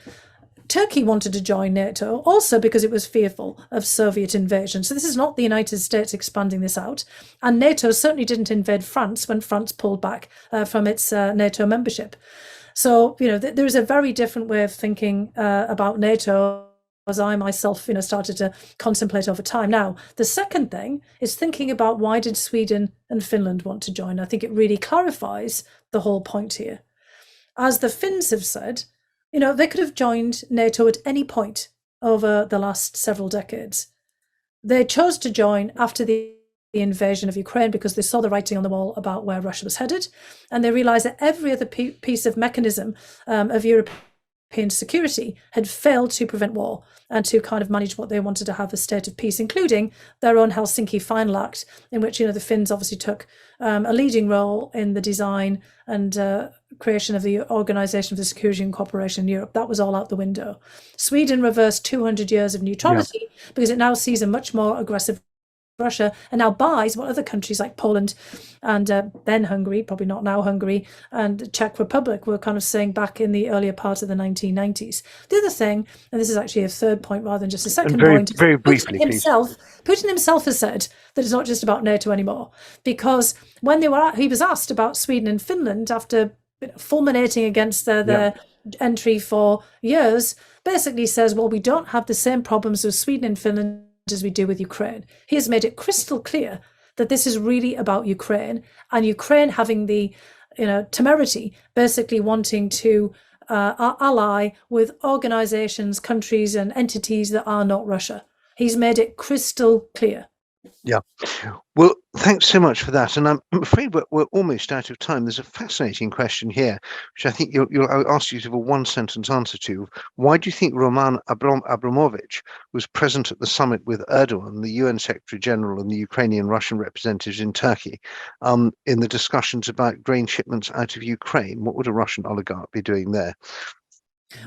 Speaker 2: Turkey wanted to join NATO also because it was fearful of Soviet invasion. So this is not the United States expanding this out. And NATO certainly didn't invade France when France pulled back from its NATO membership. So, there is a very different way of thinking about NATO, as I myself, started to contemplate over time. Now, the second thing is thinking about, why did Sweden and Finland want to join? I think it really clarifies the whole point here. As the Finns have said, they could have joined NATO at any point over the last several decades. They chose to join after the invasion of Ukraine because they saw the writing on the wall about where Russia was headed, and they realized that every other piece of mechanism of European security had failed to prevent war and to kind of manage what they wanted to have, a state of peace, including their own Helsinki Final Act, in which the Finns obviously took a leading role in the design and creation of the Organization for the Security and Cooperation in Europe. That was all out the window. Sweden reversed 200 years of neutrality because it now sees a much more aggressive Russia, and now buys what other countries like Poland and then Hungary, probably not now Hungary, and Czech Republic were kind of saying back in the earlier part of the 1990s. The other thing, and this is actually a third point rather than just a second point,
Speaker 1: very briefly,
Speaker 2: Putin himself has said that it's not just about NATO anymore, because when he was asked about Sweden and Finland after fulminating against their entry for years, basically says, well, we don't have the same problems with Sweden and Finland as we do with Ukraine. He has made it crystal clear that this is really about Ukraine, and Ukraine having the temerity, basically wanting to ally with organizations, countries and entities that are not Russia. He's made it crystal clear.
Speaker 1: Yeah. Well, thanks so much for that. And I'm afraid we're almost out of time. There's a fascinating question here, which I think I'll ask you to have a one-sentence answer to. Why do you think Roman Abramovich was present at the summit with Erdogan, the UN Secretary General, and the Ukrainian-Russian representatives in Turkey, in the discussions about grain shipments out of Ukraine? What would a Russian oligarch be doing there?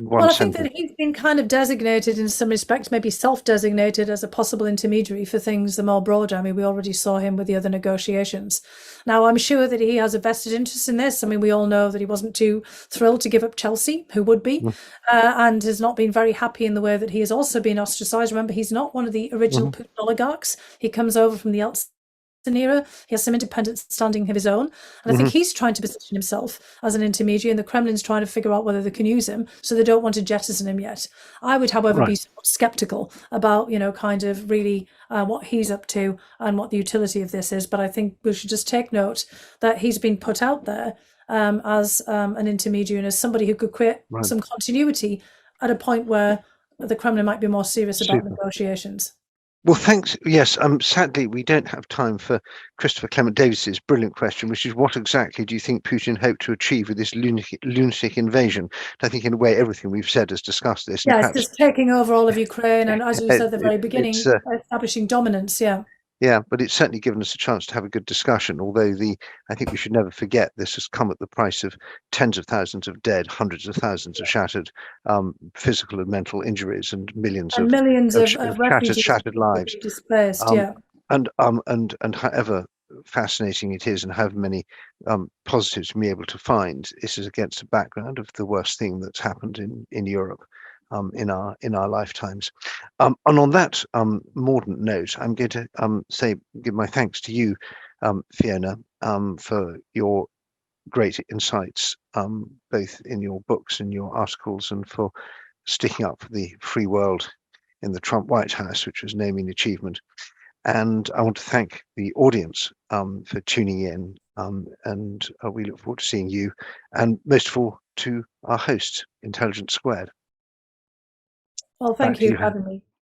Speaker 2: Well, I think that he's been kind of designated in some respects, maybe self-designated as a possible intermediary for things the more broader. I mean, we already saw him with the other negotiations. Now, I'm sure that he has a vested interest in this. I mean, we all know that he wasn't too thrilled to give up Chelsea, who would be, and has not been very happy in the way that he has also been ostracized. Remember, he's not one of the original Putin oligarchs. He comes over from the Yeltsin era. He has some independent standing of his own, and I think he's trying to position himself as an intermediary, and the Kremlin's trying to figure out whether they can use him, so they don't want to jettison him yet. I would, however, be skeptical about kind of really what he's up to and what the utility of this is. But I think we should just take note that he's been put out there as an intermediary and as somebody who could create some continuity at a point where the Kremlin might be more serious about negotiations.
Speaker 1: Well, thanks. Yes, sadly, we don't have time for Christopher Clement Davis's brilliant question, which is, what exactly do you think Putin hoped to achieve with this lunatic invasion? I think, in a way, everything we've said has discussed this.
Speaker 2: Yeah, it's just taking over all of Ukraine, and as you said at the very beginning, establishing dominance.
Speaker 1: Yeah, but it's certainly given us a chance to have a good discussion, although I think we should never forget this has come at the price of tens of thousands of dead, hundreds of thousands of shattered physical and mental injuries, and millions of shattered lives.
Speaker 2: Displaced,
Speaker 1: and however fascinating it is, and however many positives we're able to find, this is against the background of the worst thing that's happened in Europe in our lifetimes. And on that mordant note, I'm going to give my thanks to you, Fiona, for your great insights, both in your books and your articles, and for sticking up for the free world in the Trump White House, which was naming achievement. And I want to thank the audience for tuning in, and we look forward to seeing you, and most of all to our host, Intelligence Squared.
Speaker 2: Well, thank you for having me.